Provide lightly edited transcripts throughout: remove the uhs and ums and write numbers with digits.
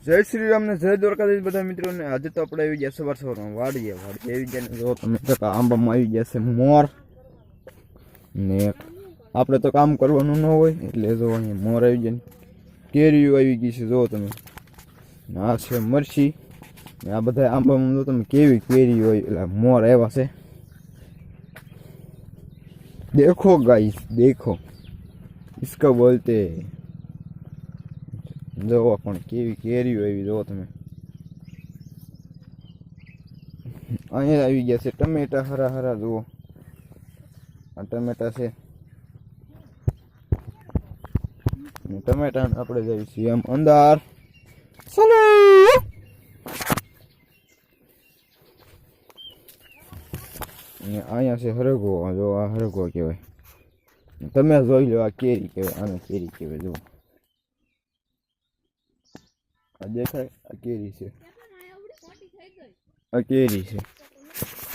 જય શ્રી રામ ને જય દ્વારકાધીશ બધા મિત્રોને। આજે તો આપણે આવી ગયા સવાર સવારમાં વાડીએ આવી ગયા ને જો તમે આંબામાં આવી ગયા છે મોર ને આપણે તો કામ કરવાનું ન હોય એટલે જો અહીંયા મોર આવી ગયા કેરીઓ આવી ગઈ છે જો તમે આ છે મરચી ને આ બધા આંબામાં જો તમે કેવી કેરીઓ હોય એટલે મોર આવ્યા છે। देखो गाइस देखो इसको बोलते जो अपन केवी केरी આવી જો તમે અહીંયા આવી ગયા છે ટમેટા હરા હરા જો આ ટમેટા છે ને ટમેટા આપણે જઈ છીએ આમ અંદર ચલો ને અહીંયા છે હરગો જો આ હરગો કહેવાય તમે જોઈ લો આ કેરી કહેવાય આને કેરી કહેવાય જો देखाय अकेरी से अकेरी से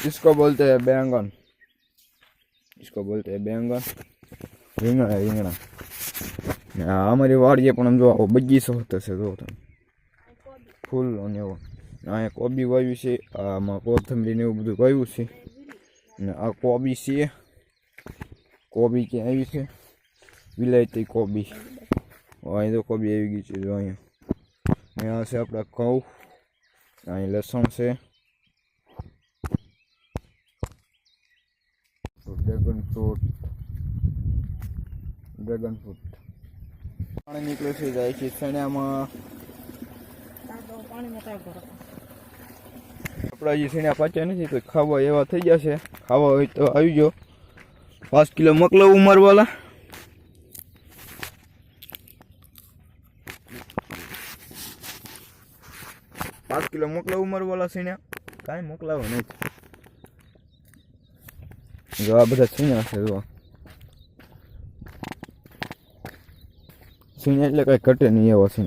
इसको बोलते हैं बैंगन इसको बोलते हैं बैंगन રીંગણા રીંગણા અમારી વાડીએ પણ આમ જો બગીચો હતો છે જો તમે ફૂલ અને એવો અહીંયા કોબી વાવ્યું છે આમાં કોથમરી ને એવું બધું વાવ્યું છે ને આ કોબી છે કોબી ક્યાં આવી છે વિલાયતી કોબી અહીં તો કોબી આવી ગઈ છે જો અહીંયા यहाँ से अपना घઉં અહીં લસણ છે ડ્રેગન ફ્રૂટ પાણી નીકળે છે જાય છે સણ્યામાં આપણા જે સણ્યા પાચ્યા નથી તો ખાવા એવા થઈ ગયા છે ખાવા હોય તો આવી ગયો 5 કિલો મોકલો ઉમરવાલા किलो मोकला उमर वाला सीणा काई मोकलाव नहीं जो आ बधा सीणा छे जो सीणा એટલે કઈ ઘટે નહીં એવો છે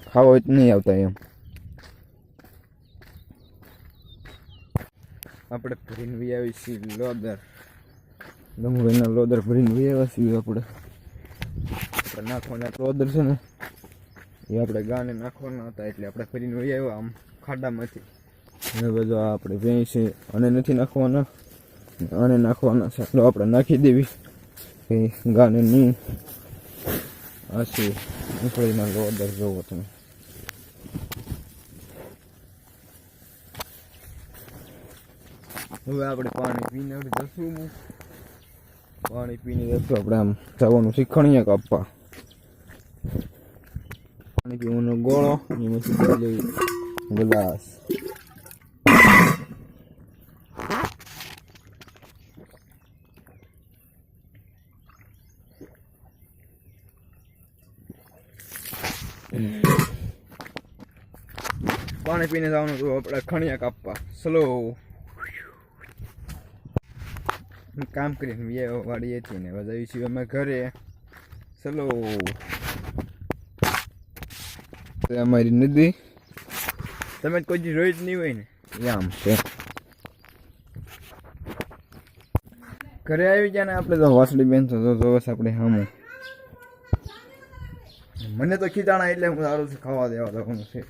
ખાવો જ નહીં આવતા એમ આપણે ભરીને વી આવી છે લોદર ડુંગળીના લોદર ભરીને વી આવ્યા છે આપણે નાખવાના લોદર છે ને એ આપણે ગાને નાખવાના હતા એટલે આપણે ભરીને વી આવ્યા આમ ખાડામાંથી હવે જો આપણે ભેંસી અને નથી નાખવાના અને નાખવાના છે એટલે આપણે નાખી દેવી ગાને ની આ છે ઉકળીના લોદર જોવો તમે હવે આપણે પાણી પીને જશું પાણી પીને જશું આપણે આમ જવાનું શીખણીએ કાપવા પાણી પીવાનો ગોળો એમાં શીખી લેવી ग्लास पानी पीने जाओ तो अपना खणिया कापा स्लो काम करीने ये वाड़ी थी ने बजावी छी અમે ઘરે સ્લો અમારી નદી તમે કોઈ રોઈ જ નહીં હોય ને આમ છે ઘરે આવી ગયા ને આપણે તો વાસળી બેન તો જોવે છે આપણે સામું મને તો ખીચાણા એટલે હું સારું ખાવા દેવા જવાનું છે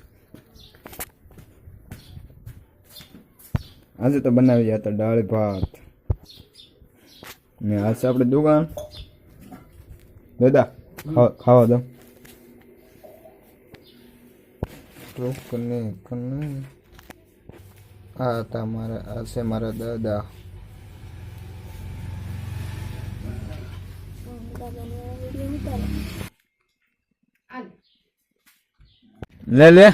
આજે તો બનાવી ગયા હતા દાળ ભાત ને આજે આપણે દુકાન દાદા ખાવા દો કને આ તમારા આ છે મારા દાદા લે લે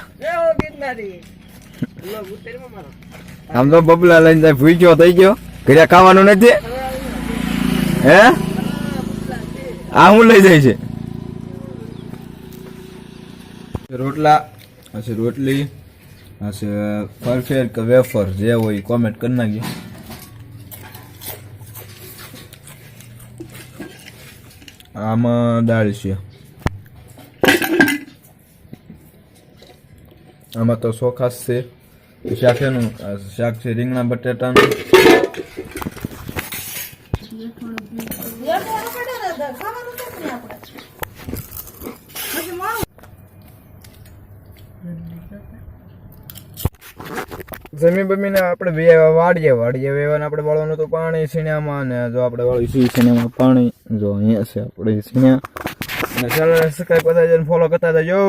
આમ તો બબલા લઈને જાય ભૂખ્યો થઈ ગયો ઘરે ખાવાનું નથી હે આ હું લઈ જાય છે રોટલા अच्छा रोटली अच्छा फरफेर का वेफर जे वही कमेंट करना की आमा दाल છે આમાં તો સોખાસ છે શાક એનું શાક છે રીંગણા બટેટાનું જમીન બમીને આપણે વાડીએ વેવાને આપણે વાળવાનું તો પાણી સીણામાં ને જો આપણે વાળી સીણામાં પાણી જો અહીંયા છે આપણે સીણા અને ચેનલ સબસ્ક્રાઈબ કરતા જઈને ફોલો કરતા જજો.